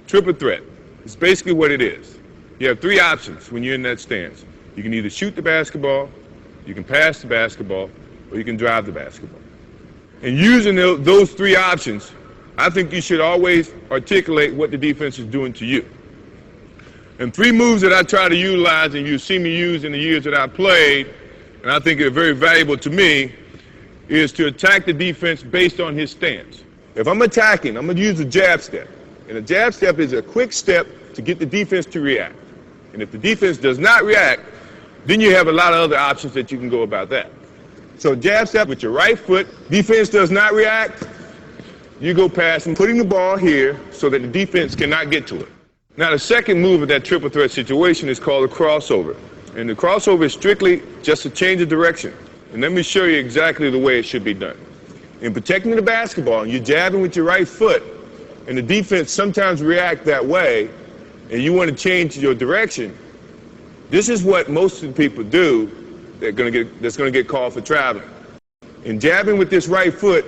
triple threat. It's basically what it is. You have three options when you're in that stance. You can either shoot the basketball, you can pass the basketball, or you can drive the basketball. And using those three options, I think you should always articulate what the defense is doing to you. And three moves that I try to utilize, and you've seen me use in the years that I played, and I think are very valuable to me, is to attack the defense based on his stance. If I'm attacking, I'm going to use a jab step. And a jab step is a quick step to get the defense to react. And if the defense does not react, then you have a lot of other options that you can go about that. So jab step with your right foot, defense does not react, you go past and putting the ball here so that the defense cannot get to it. Now the second move of that triple threat situation is called a crossover. And the crossover is strictly just a change of direction. And let me show you exactly the way it should be done. In protecting the basketball, you're jabbing with your right foot, and the defense sometimes react that way, and you want to change your direction. This is what most of the people do that's going to get called for traveling. In jabbing with this right foot,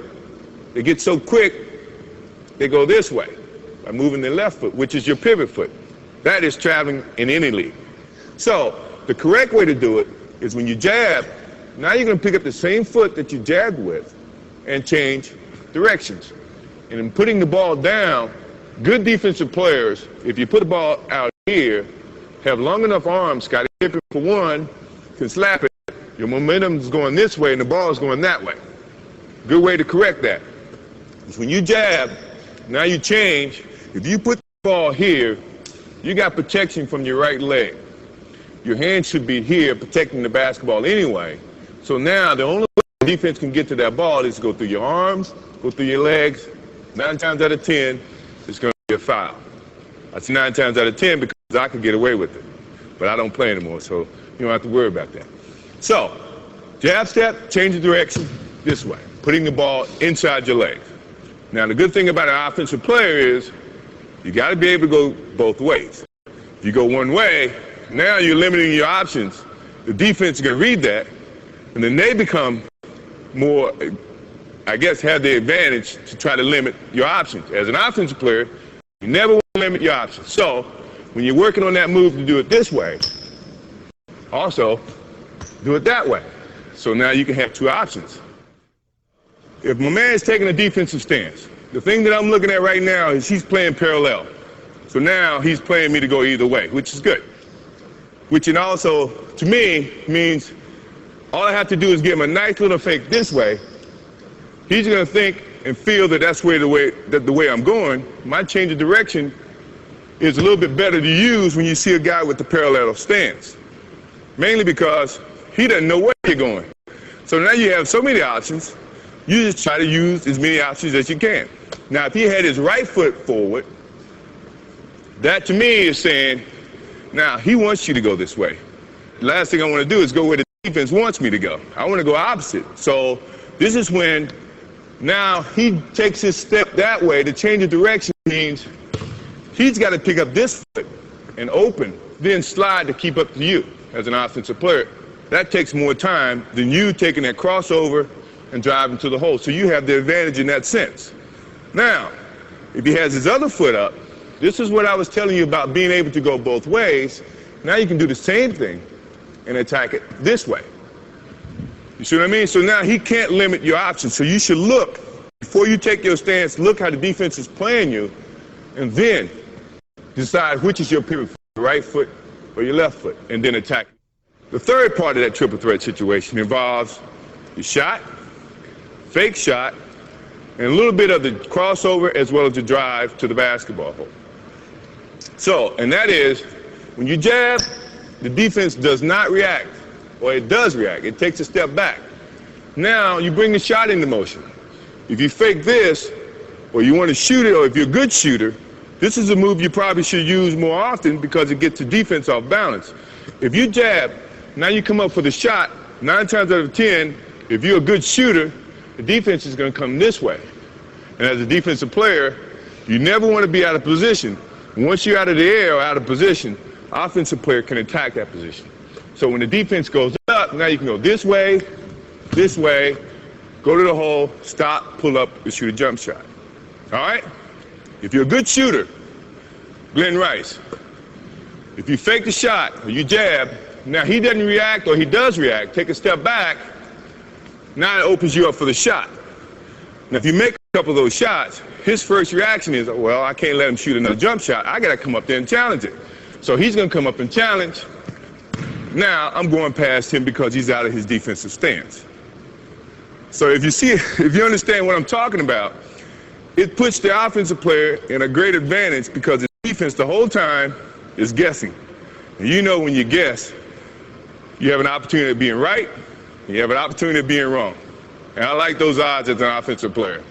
they get so quick, they go this way by moving their left foot, which is your pivot foot. That is traveling in any league. So the correct way to do it is when you jab, now you're going to pick up the same foot that you jabbed with and change directions. And in putting the ball down, good defensive players, if you put the ball out here, have long enough arms, Scotty Pippen for one, can slap it. Your momentum is going this way and the ball is going that way. Good way to correct that is when you jab, now you change. If you put the ball here, you got protection from your right leg. Your hand should be here protecting the basketball anyway. So now the only way the defense can get to that ball is to go through your arms, go through your legs. 9 times out of 10, it's going to be a foul. That's 9 times out of 10 because I could get away with it. But I don't play anymore, so you don't have to worry about that. So, jab step, change the direction this way, putting the ball inside your legs. Now, the good thing about an offensive player is you got to be able to go both ways. If you go one way, now you're limiting your options. The defense is going to read that, and then they become more, I guess, have the advantage to try to limit your options. As an offensive player, you never want to limit your options. So, when you're working on that move to do it this way, also do it that way. So now you can have two options. If my man's taking a defensive stance, the thing that I'm looking at right now is he's playing parallel. So now he's playing me to go either way, which is good. Which and also, to me, means all I have to do is give him a nice little fake this way. He's going to think and feel that that's the way I'm going. My change of direction is a little bit better to use when you see a guy with the parallel stance. Mainly because he doesn't know where you're going. So now you have so many options, you just try to use as many options as you can. Now, if he had his right foot forward, that to me is saying, now he wants you to go this way. The last thing I want to do is go where the defense wants me to go. I want to go opposite. So this is when now he takes his step that way. To change of direction means he's got to pick up this foot and open, then slide to keep up to you as an offensive player. That takes more time than you taking that crossover and driving to the hole. So you have the advantage in that sense. Now, if he has his other foot up, this is what I was telling you about being able to go both ways. Now you can do the same thing and attack it this way. You see what I mean? So now he can't limit your options. So you should look, before you take your stance, look how the defense is playing you, and then decide which is your pivot foot, your right foot or your left foot, and then attack. The third part of that triple threat situation involves your shot, fake shot, and a little bit of the crossover as well as the drive to the basketball hole. So, and that is, when you jab, the defense does not react, or it does react. It takes a step back. Now, you bring the shot into motion. If you fake this, or you want to shoot it, or if you're a good shooter, this is a move you probably should use more often because it gets the defense off balance. If you jab, now you come up for the shot, 9 times out of 10, if you're a good shooter, the defense is going to come this way. And as a defensive player, you never want to be out of position. Once you're out of the air or out of position, offensive player can attack that position. So when the defense goes up, now you can go this way, go to the hole, stop, pull up, and shoot a jump shot. All right? If you're a good shooter, Glenn Rice. If you fake the shot or you jab, now he doesn't react or he does react, take a step back, now it opens you up for the shot. Now if you make a couple of those shots, his first reaction is, well, I can't let him shoot another jump shot. I gotta come up there and challenge it. So he's gonna come up and challenge. Now I'm going past him because he's out of his defensive stance. So if you understand what I'm talking about, it puts the offensive player in a great advantage because the defense the whole time is guessing. And you know when you guess, you have an opportunity of being right, and you have an opportunity of being wrong. And I like those odds as an offensive player.